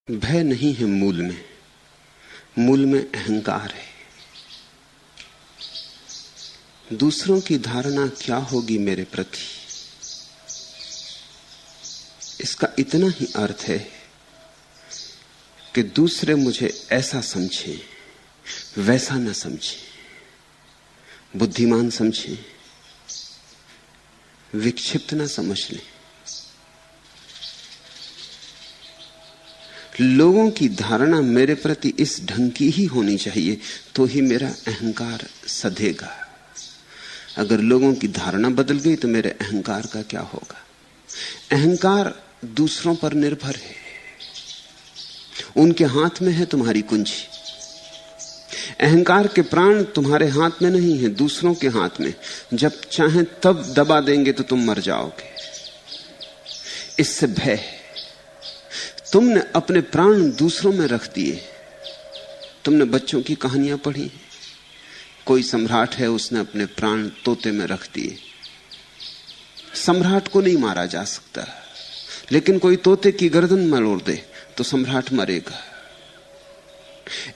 भय नहीं है मूल में अहंकार है। दूसरों की धारणा क्या होगी मेरे प्रति, इसका इतना ही अर्थ है कि दूसरे मुझे ऐसा समझें, वैसा न समझें, बुद्धिमान समझें, विक्षिप्त न समझ लें। लोगों की धारणा मेरे प्रति इस ढंग की ही होनी चाहिए, तो ही मेरा अहंकार सधेगा। अगर लोगों की धारणा बदल गई तो मेरे अहंकार का क्या होगा। अहंकार दूसरों पर निर्भर है, उनके हाथ में है तुम्हारी कुंजी। अहंकार के प्राण तुम्हारे हाथ में नहीं है, दूसरों के हाथ में। जब चाहें तब दबा देंगे तो तुम मर जाओगे। इससे भय है। तुमने अपने प्राण दूसरों में रख दिए। तुमने बच्चों की कहानियां पढ़ी, कोई सम्राट है, उसने अपने प्राण तोते में रख दिए। सम्राट को नहीं मारा जा सकता, लेकिन कोई तोते की गर्दन मरोड़ दे तो सम्राट मरेगा।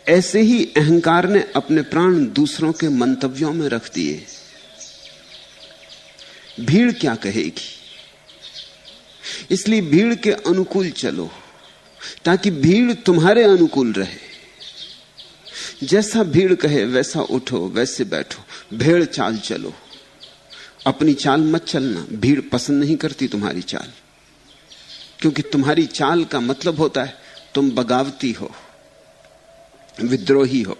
ऐसे ही अहंकार ने अपने प्राण दूसरों के मंतव्यों में रख दिए। भीड़ क्या कहेगी, इसलिए भीड़ के अनुकूल चलो, ताकि भीड़ तुम्हारे अनुकूल रहे। जैसा भीड़ कहे वैसा उठो, वैसे बैठो, भेड़ चाल चलो। अपनी चाल मत चलना, भीड़ पसंद नहीं करती तुम्हारी चाल, क्योंकि तुम्हारी चाल का मतलब होता है तुम बगावती हो, विद्रोही हो,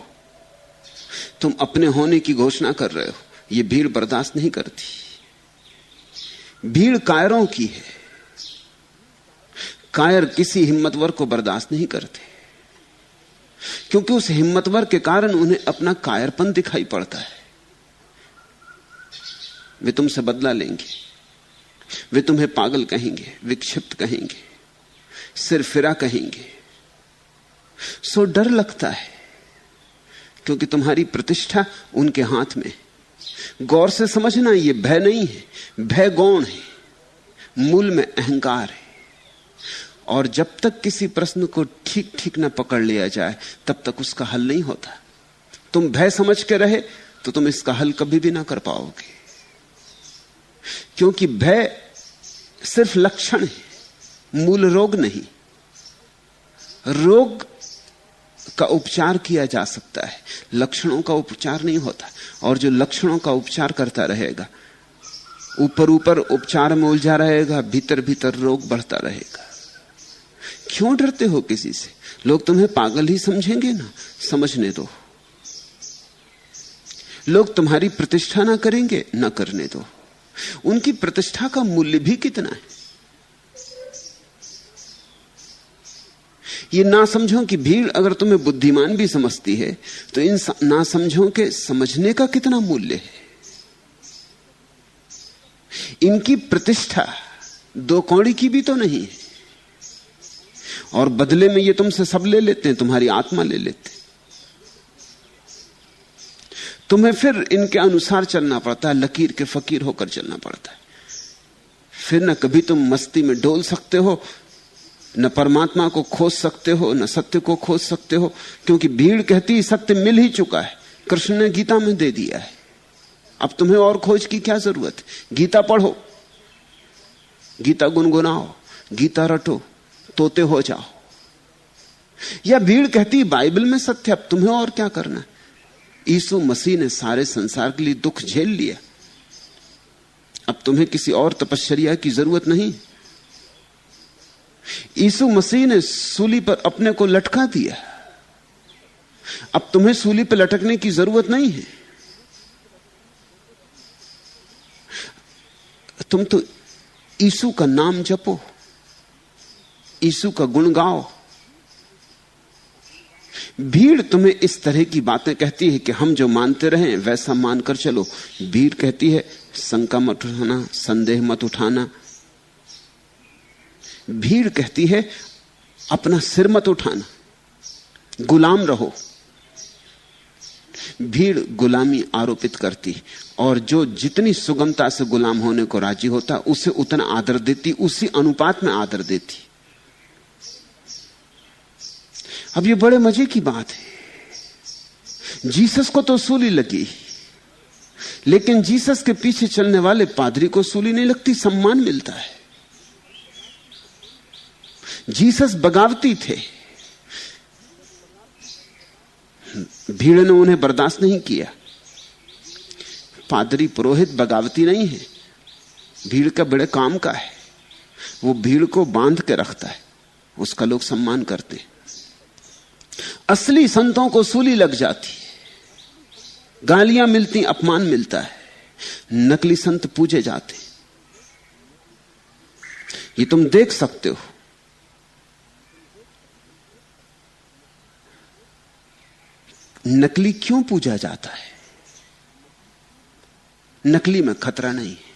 तुम अपने होने की घोषणा कर रहे हो। यह भीड़ बर्दाश्त नहीं करती। भीड़ कायरों की है। कायर किसी हिम्मतवर को बर्दाश्त नहीं करते, क्योंकि उस हिम्मतवर के कारण उन्हें अपना कायरपन दिखाई पड़ता है। वे तुमसे बदला लेंगे, वे तुम्हें पागल कहेंगे, विक्षिप्त कहेंगे, सिरफिरा कहेंगे। सो डर लगता है, क्योंकि तुम्हारी प्रतिष्ठा उनके हाथ में। गौर से समझना, यह भय नहीं है, भय गौण है, मूल में अहंकार है। और जब तक किसी प्रश्न को ठीक ठीक न पकड़ लिया जाए, तब तक उसका हल नहीं होता। तुम भय समझ के रहे तो तुम इसका हल कभी भी ना कर पाओगे, क्योंकि भय सिर्फ लक्षण है, मूल रोग नहीं। रोग का उपचार किया जा सकता है, लक्षणों का उपचार नहीं होता। और जो लक्षणों का उपचार करता रहेगा, ऊपर ऊपर उपचार में उलझा रहेगा, भीतर भीतर रोग बढ़ता रहेगा। क्यों डरते हो किसी से? लोग तुम्हें पागल ही समझेंगे ना, समझने दो। लोग तुम्हारी प्रतिष्ठा ना करेंगे, ना करने दो। उनकी प्रतिष्ठा का मूल्य भी कितना है। ये ना समझो कि भीड़ अगर तुम्हें बुद्धिमान भी समझती है, तो इन ना समझो के समझने का कितना मूल्य है। इनकी प्रतिष्ठा दो कौड़ी की भी तो नहीं है, और बदले में ये तुमसे सब ले लेते हैं, तुम्हारी आत्मा ले लेते हैं। तुम्हें फिर इनके अनुसार चलना पड़ता है, लकीर के फकीर होकर चलना पड़ता है। फिर न कभी तुम मस्ती में डोल सकते हो, न परमात्मा को खोज सकते हो, न सत्य को खोज सकते हो, क्योंकि भीड़ कहती है सत्य मिल ही चुका है, कृष्ण ने गीता में दे दिया है। अब तुम्हें और खोज की क्या जरूरत है। गीता पढ़ो, गीता गुनगुनाओ, गीता रटो, तोते हो जाओ। या भीड़ कहती बाइबल में सत्य, अब तुम्हें और क्या करना। यीशु मसीह ने सारे संसार के लिए दुख झेल लिया, अब तुम्हें किसी और तपश्चर्या की जरूरत नहीं। यीशु मसीह ने सूली पर अपने को लटका दिया, अब तुम्हें सूली पर लटकने की जरूरत नहीं है। तुम तो यीशु का नाम जपो, यीशु का गुण गाओ। भीड़ तुम्हें इस तरह की बातें कहती है कि हम जो मानते रहें वैसा मानकर चलो। भीड़ कहती है शंका मत उठाना, संदेह मत उठाना। भीड़ कहती है अपना सिर मत उठाना, गुलाम रहो। भीड़ गुलामी आरोपित करती, और जो जितनी सुगमता से गुलाम होने को राजी होता उसे उतना आदर देती, उसी अनुपात में आदर देती। अब ये बड़े मजे की बात है, जीसस को तो सूली लगी, लेकिन जीसस के पीछे चलने वाले पादरी को सूली नहीं लगती, सम्मान मिलता है। जीसस बगावती थे, भीड़ ने उन्हें बर्दाश्त नहीं किया। पादरी पुरोहित बगावती नहीं है, भीड़ का बड़े काम का है, वो भीड़ को बांध के रखता है, उसका लोग सम्मान करते हैं। असली संतों को सूली लग जाती है, गालियां मिलती, अपमान मिलता है, नकली संत पूजे जाते। ये तुम देख सकते हो। नकली क्यों पूजा जाता है? नकली में खतरा नहीं है,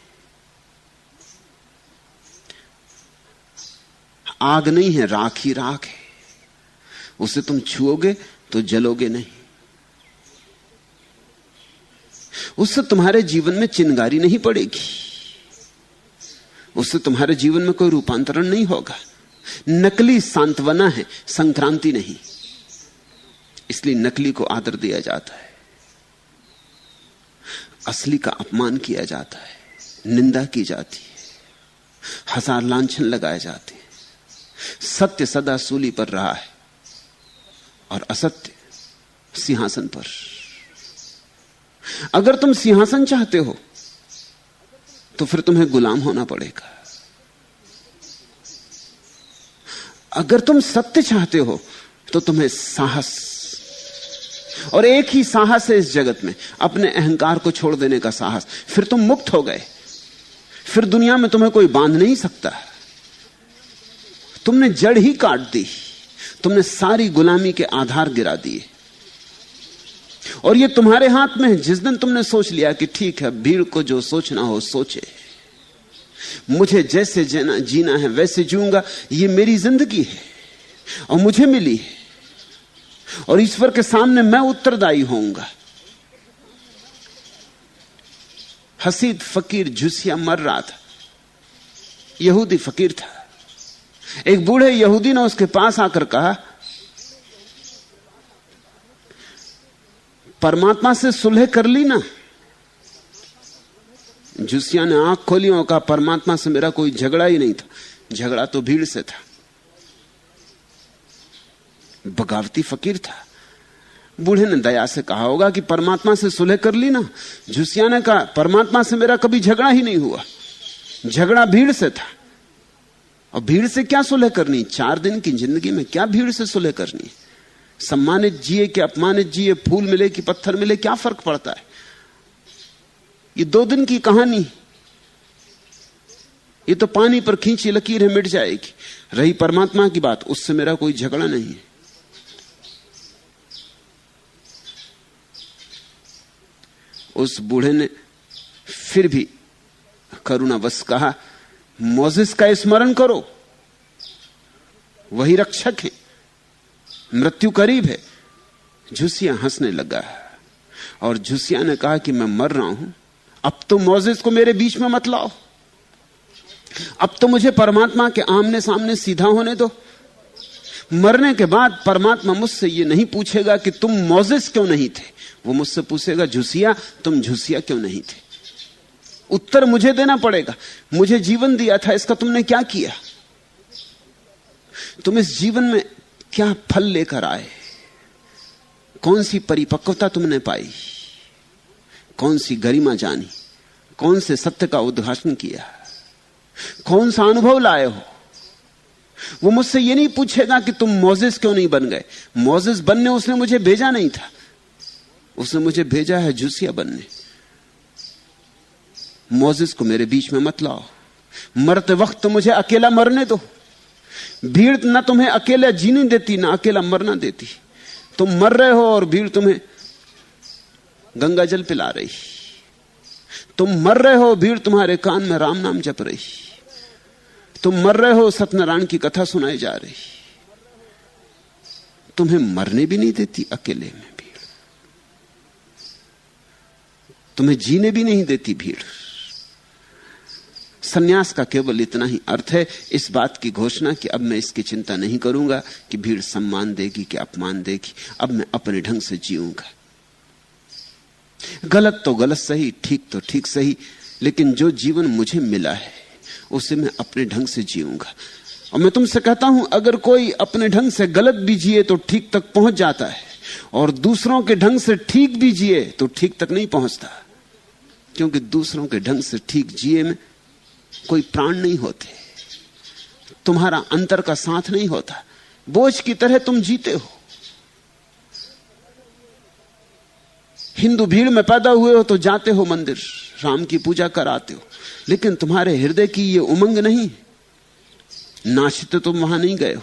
आग नहीं है, राख ही राख है, उसे तुम छुओगे तो जलोगे नहीं, उससे तुम्हारे जीवन में चिंगारी नहीं पड़ेगी, उससे तुम्हारे जीवन में कोई रूपांतरण नहीं होगा। नकली सांत्वना है, संक्रांति नहीं, इसलिए नकली को आदर दिया जाता है, असली का अपमान किया जाता है, निंदा की जाती है, हजार लांछन लगाए जाते हैं। सत्य सदा सूली पर रहा है और असत्य सिंहासन पर। अगर तुम सिंहासन चाहते हो तो फिर तुम्हें गुलाम होना पड़ेगा। अगर तुम सत्य चाहते हो तो तुम्हें साहस, और एक ही साहस है इस जगत में, अपने अहंकार को छोड़ देने का साहस। फिर तुम मुक्त हो गए, फिर दुनिया में तुम्हें कोई बांध नहीं सकता। तुमने जड़ ही काट दी, तुमने सारी गुलामी के आधार गिरा दिए, और ये तुम्हारे हाथ में है। जिस दिन तुमने सोच लिया कि ठीक है, भीड़ को जो सोचना हो सोचे, मुझे जैसे जीना है वैसे जीऊंगा, ये मेरी जिंदगी है और मुझे मिली है, और ईश्वर के सामने मैं उत्तरदायी होऊंगा। हसीद फकीर झुसिया मर रहा था, यहूदी फकीर था। एक बूढ़े यहूदी ने उसके पास आकर कहा, परमात्मा से सुलह कर ली ना? झुसिया ने आंख खोली और कहा, परमात्मा से मेरा कोई झगड़ा ही नहीं था, झगड़ा तो भीड़ से था। बगावती फकीर था। बूढ़े ने दया से कहा होगा कि परमात्मा से सुलह कर ली ना? झुसिया ने कहा, परमात्मा से मेरा कभी झगड़ा ही नहीं हुआ, झगड़ा भीड़ से था। और भीड़ से क्या सुलह करनी? 4 दिन की जिंदगी में क्या भीड़ से सुलह करनी? सम्मानित जिए कि अपमानित जिए, फूल मिले कि पत्थर मिले, क्या फर्क पड़ता है? ये 2 दिन की कहानी, ये तो पानी पर खींची लकीर है, मिट जाएगी। रही परमात्मा की बात, उससे मेरा कोई झगड़ा नहीं है। उस बूढ़े ने फिर भी करुणावश कहा, मोसेस का स्मरण करो, वही रक्षक है, मृत्यु करीब है। झुसिया हंसने लगा और झुसिया ने कहा कि मैं मर रहा हूं, अब तो मोसेस को मेरे बीच में मत लाओ, अब तो मुझे परमात्मा के आमने सामने सीधा होने दो। मरने के बाद परमात्मा मुझसे ये नहीं पूछेगा कि तुम मोसेस क्यों नहीं थे, वो मुझसे पूछेगा, झुसिया तुम झुसिया क्यों नहीं थे? उत्तर मुझे देना पड़ेगा। मुझे जीवन दिया था, इसका तुमने क्या किया? तुम इस जीवन में क्या फल लेकर आए? कौन सी परिपक्वता तुमने पाई? कौन सी गरिमा जानी? कौन से सत्य का उद्घाटन किया? कौन सा अनुभव लाए हो? वो मुझसे ये नहीं पूछेगा कि तुम मोसेस क्यों नहीं बन गए। मोसेस बनने उसने मुझे भेजा नहीं था, उसने मुझे भेजा है झुसिया बनने। मोसेस को मेरे बीच में मत लाओ, मरते वक्त तो मुझे अकेला मरने दो। भीड़ ना तुम्हें अकेला जीने देती, ना अकेला मरना देती। तुम मर रहे हो और भीड़ तुम्हें गंगा जल पिला रही। तुम मर रहे हो, भीड़ तुम्हारे कान में राम नाम जप रही। तुम मर रहे हो, सत्यनारायण की कथा सुनाई जा रही। तुम्हें मरने भी नहीं देती अकेले में भीड़, तुम्हें जीने भी नहीं देती भीड़। सन्यास का केवल इतना ही अर्थ है, इस बात की घोषणा कि अब मैं इसकी चिंता नहीं करूंगा कि भीड़ सम्मान देगी कि अपमान देगी, अब मैं अपने ढंग से जीऊंगा। गलत तो गलत सही, ठीक तो ठीक सही, लेकिन जो जीवन मुझे मिला है उसे मैं अपने ढंग से जीऊंगा। और मैं तुमसे कहता हूं, अगर कोई अपने ढंग से गलत भी जिए तो ठीक तक पहुंच जाता है, और दूसरों के ढंग से ठीक भी जिए तो ठीक तक नहीं पहुंचता, क्योंकि दूसरों के ढंग से ठीक जिए में कोई प्राण नहीं होते, तुम्हारा अंतर का साथ नहीं होता, बोझ की तरह तुम जीते हो। हिंदू भीड़ में पैदा हुए हो तो जाते हो मंदिर, राम की पूजा कराते हो, लेकिन तुम्हारे हृदय की ये उमंग नहीं, नाचते तुम वहां नहीं गए हो।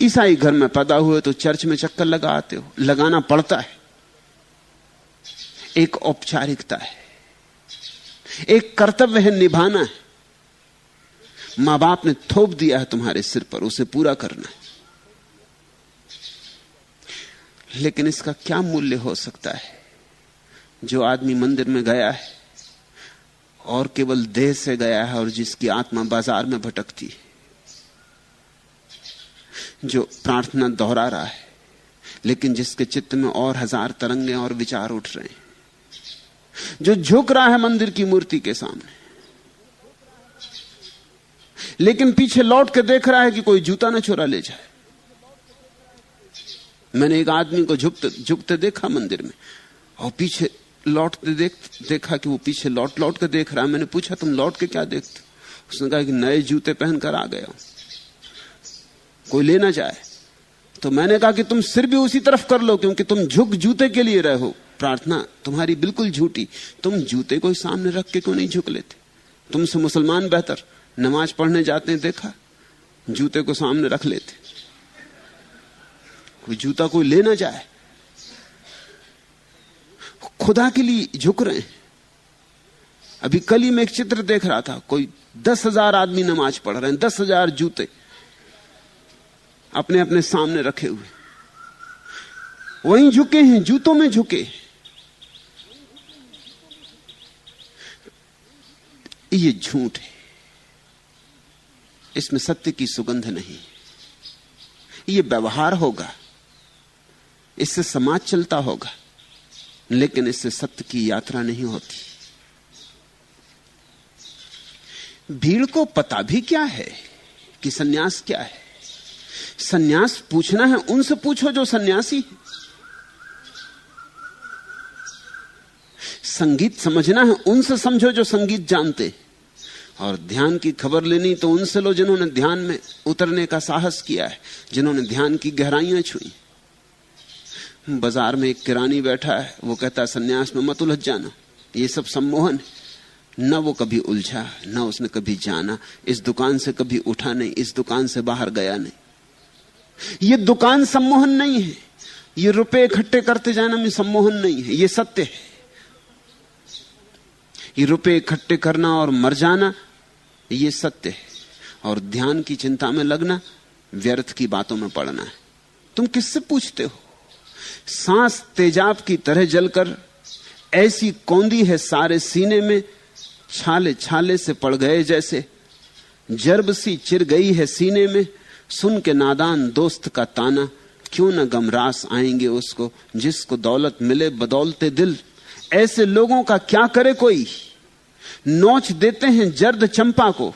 ईसाई घर में पैदा हुए तो चर्च में चक्कर लगाते हो, लगाना पड़ता है, एक औपचारिकता है, एक कर्तव्य है, निभाना है। मां बाप ने थोप दिया है तुम्हारे सिर पर, उसे पूरा करना है। लेकिन इसका क्या मूल्य हो सकता है? जो आदमी मंदिर में गया है और केवल देह से गया है, और जिसकी आत्मा बाजार में भटकती है, जो प्रार्थना दोहरा रहा है लेकिन जिसके चित्त में और हजार तरंगे और विचार उठ रहे हैं, जो झुक रहा है मंदिर की मूर्ति के सामने लेकिन पीछे लौट के देख रहा है कि कोई जूता ना चुरा ले जाए। मैंने एक आदमी को झुकते देखा मंदिर में, और पीछे लौटते देखा कि वो पीछे लौट के देख रहा है। मैंने पूछा, तुम लौट के क्या देखते? उसने कहा कि नए जूते पहनकर आ गया हूं, कोई ले ना जाए। तो मैंने कहा कि तुम सिर भी उसी तरफ कर लो, क्योंकि तुम झुक जूते के लिए रहे हो। प्रार्थना तुम्हारी बिल्कुल झूठी। तुम जूते को सामने रख के क्यों नहीं झुक लेते? तुमसे मुसलमान बेहतर नमाज पढ़ने जाते हैं, देखा, जूते को सामने रख लेते, कोई जूता कोई ले ना जाए। खुदा के लिए झुक रहे हैं। अभी कल ही मैं एक चित्र देख रहा था, कोई 10,000 आदमी नमाज पढ़ रहे हैं, 10,000 जूते अपने अपने सामने रखे हुए, वहीं झुके हैं, जूतों में झुके। ये झूठ है, इसमें सत्य की सुगंध नहीं। ये व्यवहार होगा, इससे समाज चलता होगा, लेकिन इससे सत्य की यात्रा नहीं होती। भीड़ को पता भी क्या है कि सन्यास क्या है। सन्यास पूछना है उनसे पूछो जो सन्यासी है। संगीत समझना है उनसे समझो जो संगीत जानते। और ध्यान की खबर लेनी तो उनसे लो जिन्होंने ध्यान में उतरने का साहस किया है, जिन्होंने ध्यान की गहराइयां छुई। बाजार में एक किरानी बैठा है, वो कहता है सन्यास में मत उलझ जाना, ये सब सम्मोहन है। न वो कभी उलझा, न उसने कभी जाना, इस दुकान से कभी उठा नहीं, इस दुकान से बाहर गया नहीं। ये दुकान सम्मोहन नहीं है, ये रुपए इकट्ठे करते जाना में सम्मोहन नहीं है, ये सत्य है। ये रुपए इकट्ठे करना और मर जाना ये सत्य है, और ध्यान की चिंता में लगना व्यर्थ की बातों में पड़ना है। तुम किससे पूछते हो? सांस तेजाब की तरह जलकर ऐसी कौंदी है सारे सीने में, छाले छाले से पड़ गए जैसे, जर्ब सी चिर गई है सीने में, सुन के नादान दोस्त का ताना, क्यों न गमरास आएंगे उसको जिसको दौलत मिले बदौलते दिल। ऐसे लोगों का क्या करे कोई, नोच देते हैं जर्द चंपा को,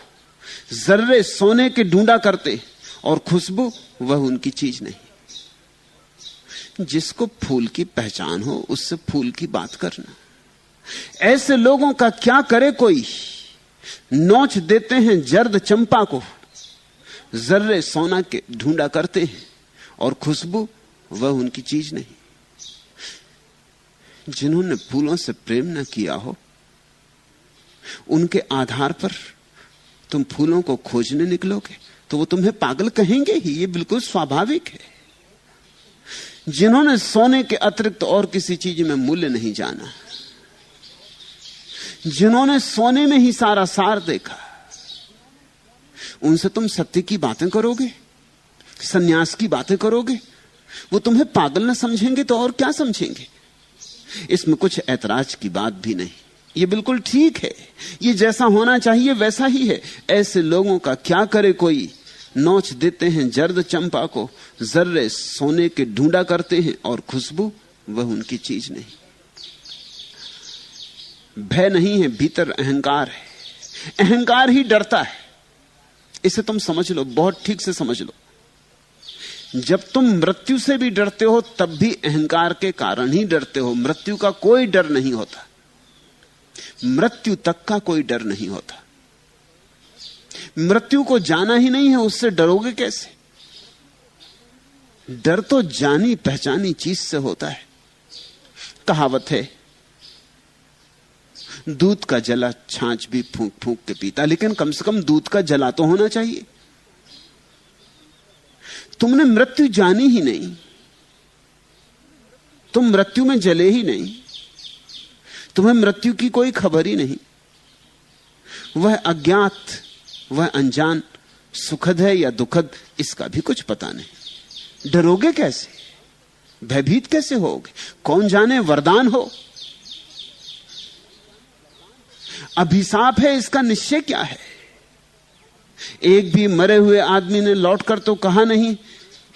जर्रे सोने के ढूंढा करते, और खुशबू वह उनकी चीज नहीं। जिसको फूल की पहचान हो उससे फूल की बात करना। ऐसे लोगों का क्या करे कोई, नोच देते हैं जर्द चंपा को, जर्रे सोना के ढूंढा करते हैं, और खुशबू वह उनकी चीज नहीं। जिन्होंने फूलों से प्रेम न किया हो उनके आधार पर तुम फूलों को खोजने निकलोगे तो वो तुम्हें पागल कहेंगे ही, ये बिल्कुल स्वाभाविक है। जिन्होंने सोने के अतिरिक्त और किसी चीज में मूल्य नहीं जाना, जिन्होंने सोने में ही सारा सार देखा, उनसे तुम सत्य की बातें करोगे, सन्यास की बातें करोगे? वो तुम्हें पागल न समझेंगे तो और क्या समझेंगे? इसमें कुछ ऐतराज की बात भी नहीं। ये बिल्कुल ठीक है, ये जैसा होना चाहिए वैसा ही है। ऐसे लोगों का क्या करे कोई, नोच देते हैं जर्द चंपा को, जर्रे सोने के ढूंढा करते हैं और खुशबू वह उनकी चीज नहीं। भय नहीं है, भीतर अहंकार है। अहंकार ही डरता है। इसे तुम समझ लो, बहुत ठीक से समझ लो। जब तुम मृत्यु से भी डरते हो तब भी अहंकार के कारण ही डरते हो। मृत्यु का कोई डर नहीं होता, मृत्यु तक का कोई डर नहीं होता। मृत्यु को जाना ही नहीं है, उससे डरोगे कैसे? डर तो जानी पहचानी चीज से होता है। कहावत है, दूध का जला छाछ भी फूंक फूंक के पीता, लेकिन कम से कम दूध का जला तो होना चाहिए। तुमने मृत्यु जानी ही नहीं, तुम मृत्यु में जले ही नहीं, तुम्हें मृत्यु की कोई खबर ही नहीं। वह अज्ञात, वह अनजान, सुखद है या दुखद, इसका भी कुछ पता नहीं। डरोगे कैसे, भयभीत कैसे होगे? कौन जाने वरदान हो, अभिशाप है, इसका निश्चय क्या है? एक भी मरे हुए आदमी ने लौटकर तो कहा नहीं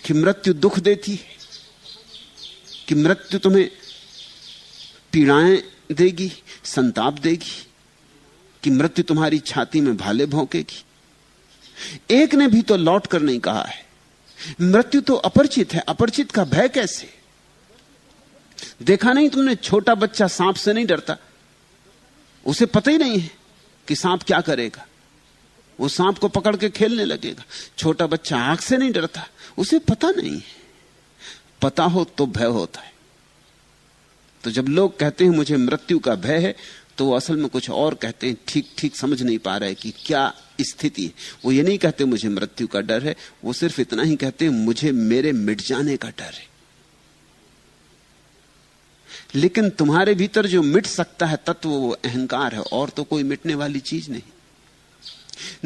कि मृत्यु दुख देती है, कि मृत्यु तुम्हें पीड़ाएं देगी, संताप देगी, कि मृत्यु तुम्हारी छाती में भाले भौंकेगी। एक ने भी तो लौटकर नहीं कहा है। मृत्यु तो अपरिचित है, अपरिचित का भय कैसे? देखा नहीं तुमने, छोटा बच्चा सांप से नहीं डरता, उसे पता ही नहीं है कि सांप क्या करेगा, वो सांप को पकड़ के खेलने लगेगा। छोटा बच्चा आग से नहीं डरता, उसे पता नहीं है। पता हो तो भय होता है। तो जब लोग कहते हैं मुझे मृत्यु का भय है, तो वो असल में कुछ और कहते हैं, ठीक ठीक समझ नहीं पा रहे कि क्या स्थिति है। वो ये नहीं कहते मुझे मृत्यु का डर है, वो सिर्फ इतना ही कहते हैं मुझे मेरे मिट जाने का डर है। लेकिन तुम्हारे भीतर जो मिट सकता है तत्व वो अहंकार है, और तो कोई मिटने वाली चीज नहीं।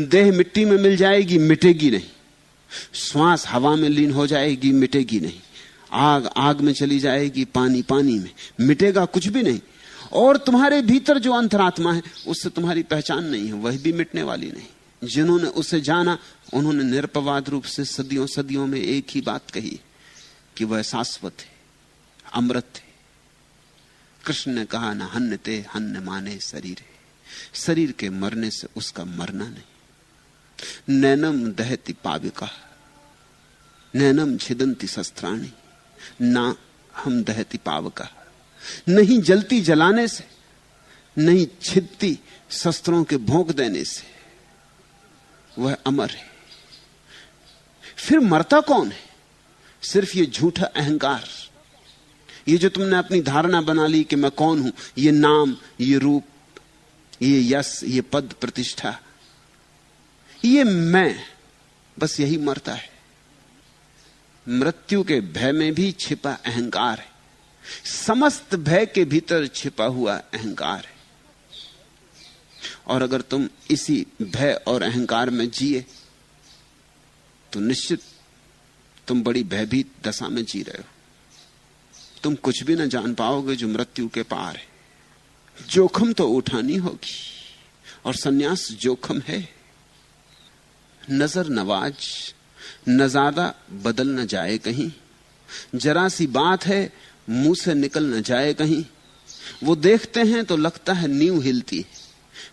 देह मिट्टी में मिल जाएगी, मिटेगी नहीं। श्वास हवा में लीन हो जाएगी, मिटेगी नहीं। आग आग में चली जाएगी, पानी पानी में, मिटेगा कुछ भी नहीं। और तुम्हारे भीतर जो अंतरात्मा है उससे तुम्हारी पहचान नहीं है, वह भी मिटने वाली नहीं। जिन्होंने उसे जाना उन्होंने निरपवाद रूप से सदियों सदियों में एक ही बात कही कि वह शाश्वत है, अमृत है। कृष्ण ने कहा ना हन्नते हन्न माने शरीर है, शरीर के मरने से उसका मरना नहीं। नैनम दहति पाविका नैनम छिदंती शस्त्राणी ना हम दहति पावका। नहीं जलती जलाने से, नहीं छिदती शस्त्रों के भोंक देने से, वह अमर है। फिर मरता कौन है? सिर्फ ये झूठा अहंकार, ये जो तुमने अपनी धारणा बना ली कि मैं कौन हूं, ये नाम, ये रूप, ये यश, ये पद प्रतिष्ठा, ये मैं, बस यही मरता है। मृत्यु के भय में भी छिपा अहंकार है, समस्त भय के भीतर छिपा हुआ अहंकार है। और अगर तुम इसी भय और अहंकार में जिए तो निश्चित तुम बड़ी भयभीत दशा में जी रहे हो। तुम कुछ भी न जान पाओगे जो मृत्यु के पार है। जोखिम तो उठानी होगी, और सन्यास जोखिम है। नजर नवाज नजादा बदल न जाए कहीं, जरा सी बात है मुंह से निकल न जाए कहीं। वो देखते हैं तो लगता है नींव हिलती,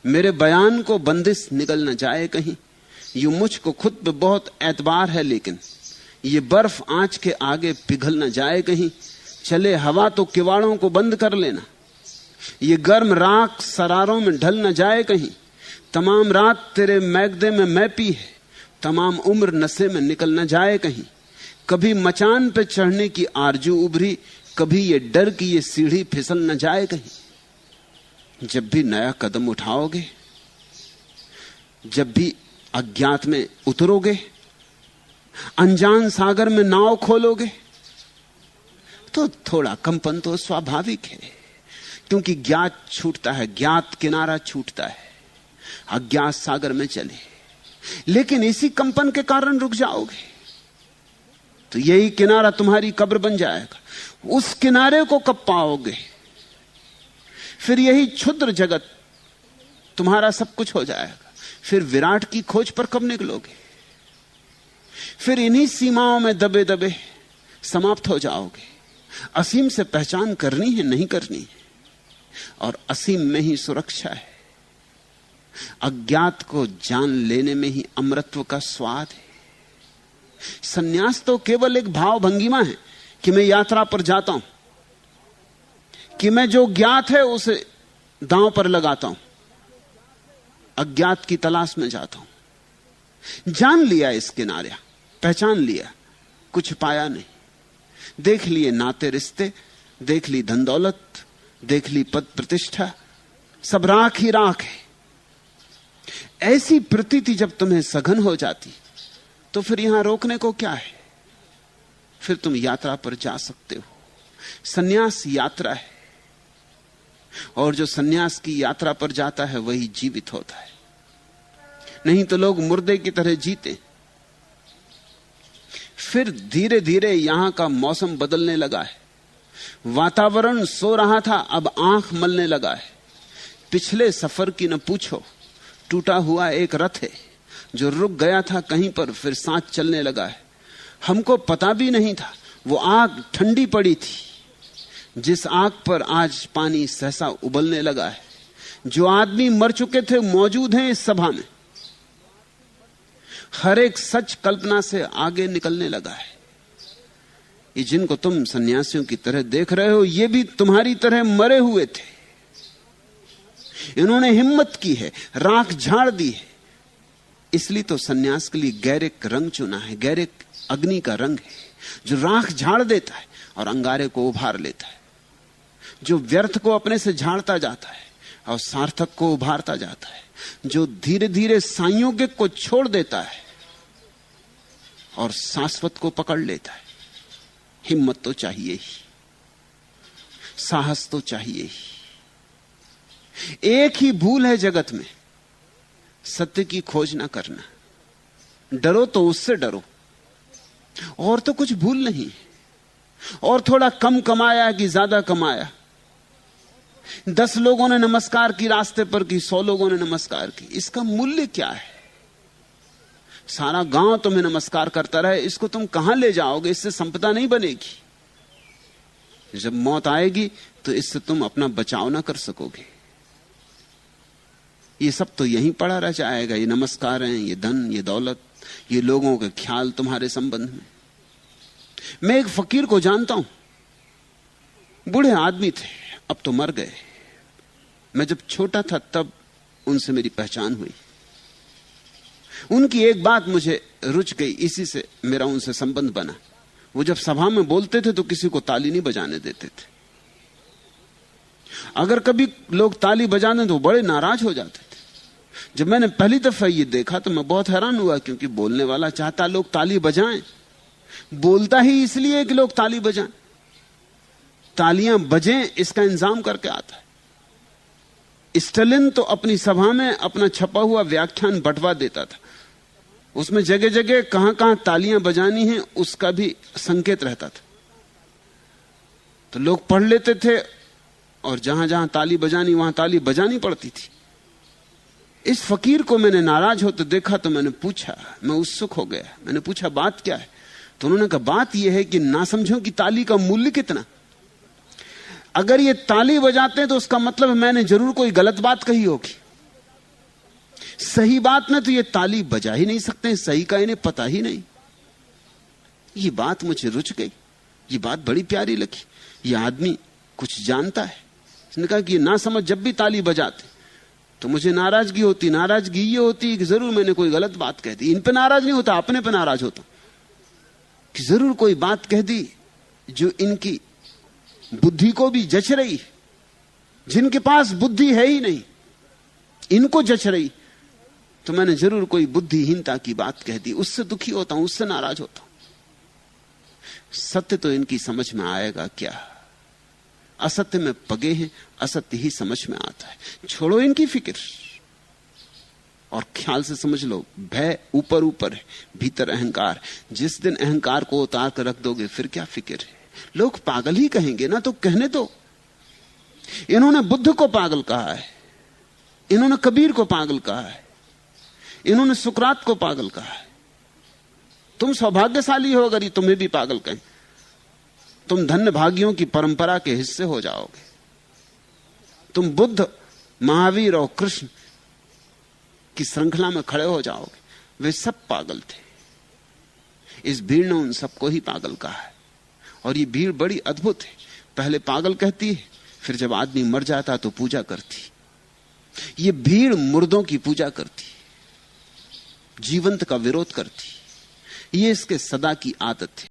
मेरे बयान को बंदिश निकल न जाए कहीं। यूं मुझको खुद पे बहुत एतबार है, लेकिन ये बर्फ आंच के आगे पिघल न जाए कहीं। चले हवा तो किवाड़ों को बंद कर लेना, ये गर्म राख सरारों में ढल न जाए कहीं। तमाम रात तेरे मैगदे में मैं पी है, तमाम उम्र नशे में निकल न जाए कहीं। कभी मचान पे चढ़ने की आरजू उभरी, कभी ये डर की ये सीढ़ी फिसल न जाए कहीं। जब भी नया कदम उठाओगे, जब भी अज्ञात में उतरोगे, अनजान सागर में नाव खोलोगे, तो थोड़ा कंपन तो स्वाभाविक है, क्योंकि ज्ञात छूटता है, ज्ञात किनारा छूटता है, अज्ञात सागर में चले। लेकिन इसी कंपन के कारण रुक जाओगे तो यही किनारा तुम्हारी कब्र बन जाएगा। उस किनारे को कब पाओगे? फिर यही क्षुद्र जगत तुम्हारा सब कुछ हो जाएगा। फिर विराट की खोज पर कब निकलोगे? फिर इन्हीं सीमाओं में दबे दबे समाप्त हो जाओगे। असीम से पहचान करनी है, नहीं करनी है, और असीम में ही सुरक्षा है। अज्ञात को जान लेने में ही अमृतत्व का स्वाद है। सन्यास तो केवल एक भाव भंगिमा है कि मैं यात्रा पर जाता हूं, कि मैं जो ज्ञात है उसे दांव पर लगाता हूं, अज्ञात की तलाश में जाता हूं। जान लिया इस किनारे, पहचान लिया, कुछ पाया नहीं। देख लिए नाते रिश्ते, देख ली धन दौलत, देख ली पद प्रतिष्ठा, सब राख ही राख है। ऐसी प्रतीति जब तुम्हें सघन हो जाती तो फिर यहां रोकने को क्या है? फिर तुम यात्रा पर जा सकते हो। सन्यास यात्रा है, और जो सन्यास की यात्रा पर जाता है वही जीवित होता है। नहीं तो लोग मुर्दे की तरह जीते। फिर धीरे धीरे यहां का मौसम बदलने लगा है। वातावरण सो रहा था, अब आंख मलने लगा है। पिछले सफर की न पूछो, टूटा हुआ एक रथ है जो रुक गया था कहीं पर, फिर सांस चलने लगा है। हमको पता भी नहीं था वो आग ठंडी पड़ी थी जिस आग पर आज पानी सहसा उबलने लगा है। जो आदमी मर चुके थे मौजूद हैं इस सभा में। हर एक सच कल्पना से आगे निकलने लगा है। ये जिनको तुम सन्यासियों की तरह देख रहे हो, ये भी तुम्हारी तरह मरे हुए थे। इन्होंने हिम्मत की है, राख झाड़ दी है। इसलिए तो सन्यास के लिए गैरिक रंग चुना है। गैरिक अग्नि का रंग है जो राख झाड़ देता है और अंगारे को उभार लेता है, जो व्यर्थ को अपने से झाड़ता जाता है और सार्थक को उभारता जाता है, जो धीरे धीरे संयोगिक को छोड़ देता है और शाश्वत को पकड़ लेता है। हिम्मत तो चाहिए ही, साहस तो चाहिए ही। एक ही भूल है जगत में, सत्य की खोज ना करना। डरो तो उससे डरो, और तो कुछ भूल नहीं। और थोड़ा कम कमाया कि ज्यादा कमाया, 10 लोगों ने नमस्कार की रास्ते पर की, 100 लोगों ने नमस्कार की, इसका मूल्य क्या है? सारा गांव तुम्हें नमस्कार करता रहे, इसको तुम कहां ले जाओगे? इससे संपदा नहीं बनेगी। जब मौत आएगी तो इससे तुम अपना बचाव ना कर सकोगे। ये सब तो यहीं पड़ा रह जाएगा। ये नमस्कार हैं, ये धन, ये दौलत, ये लोगों के ख्याल तुम्हारे संबंध में। मैं एक फकीर को जानता हूं, बूढ़े आदमी थे, अब तो मर गए। मैं जब छोटा था तब उनसे मेरी पहचान हुई। उनकी एक बात मुझे रुच गई, इसी से मेरा उनसे संबंध बना। वो जब सभा में बोलते थे तो किसी को ताली नहीं बजाने देते थे। अगर कभी लोग ताली बजाने तो बड़े नाराज हो जाते थे। जब मैंने पहली दफा ये देखा तो मैं बहुत हैरान हुआ, क्योंकि बोलने वाला चाहता लोग ताली बजाएं, बोलता ही इसलिए कि लोग ताली बजाएं, तालियां बजें इसका इंतजाम करके आता है। स्टालिन तो अपनी सभा में अपना छपा हुआ व्याख्यान बंटवा देता था। उसमें जगह जगह कहां कहां तालियां बजानी हैं उसका भी संकेत रहता था, तो लोग पढ़ लेते थे और जहां जहां ताली बजानी वहां ताली बजानी पड़ती थी। इस फकीर को मैंने नाराज होते देखा तो मैंने पूछा, मैं उत्सुक हो गया। मैंने पूछा बात क्या है? तो उन्होंने कहा बात यह है कि ना समझो कि ताली का मूल्य कितना। अगर ये ताली बजाते हैं तो उसका मतलब मैंने जरूर कोई गलत बात कही होगी। सही बात में तो ये ताली बजा ही नहीं सकते, सही का इन्हें पता ही नहीं। ये बात मुझे रुच गई, ये बात बड़ी प्यारी लगी। ये आदमी कुछ जानता है। उसने कहा कि ना समझ जब भी ताली बजाते तो मुझे नाराजगी होती। नाराजगी ये होती कि जरूर मैंने कोई गलत बात कह दी। इन पे नाराज नहीं होता, अपने पे नाराज होता कि जरूर कोई बात कह दी जो इनकी बुद्धि को भी जच रही, जिनके पास बुद्धि है ही नहीं, इनको जच रही, तो मैंने जरूर कोई बुद्धिहीनता की बात कह दी। उससे दुखी होता हूं, उससे नाराज होता हूं। सत्य तो इनकी समझ में आएगा क्या? असत्य में पगे हैं, असत्य ही समझ में आता है। छोड़ो इनकी फिक्र और ख्याल से समझ लो, भय ऊपर ऊपर है, भीतर अहंकार। जिस दिन अहंकार को उतार कर रख दोगे फिर क्या फिक्र है? लोग पागल ही कहेंगे ना, तो कहने दो। इन्होंने बुद्ध को पागल कहा है, इन्होंने कबीर को पागल कहा है, इन्होंने सुकरात को पागल कहा है। तुम सौभाग्यशाली हो अगर ये तुम्हें भी पागल कहें। तुम धन्य भागियों की परंपरा के हिस्से हो जाओगे। तुम बुद्ध, महावीर और कृष्ण की श्रृंखला में खड़े हो जाओगे। वे सब पागल थे। इस भीड़ ने उन सबको ही पागल कहा है। और ये भीड़ बड़ी अद्भुत है। पहले पागल कहती है, फिर जब आदमी मर जाता तो पूजा करती। ये भीड़ मुर्दों की पूजा करती, जीवंत का विरोध करती। ये इसके सदा की आदत है।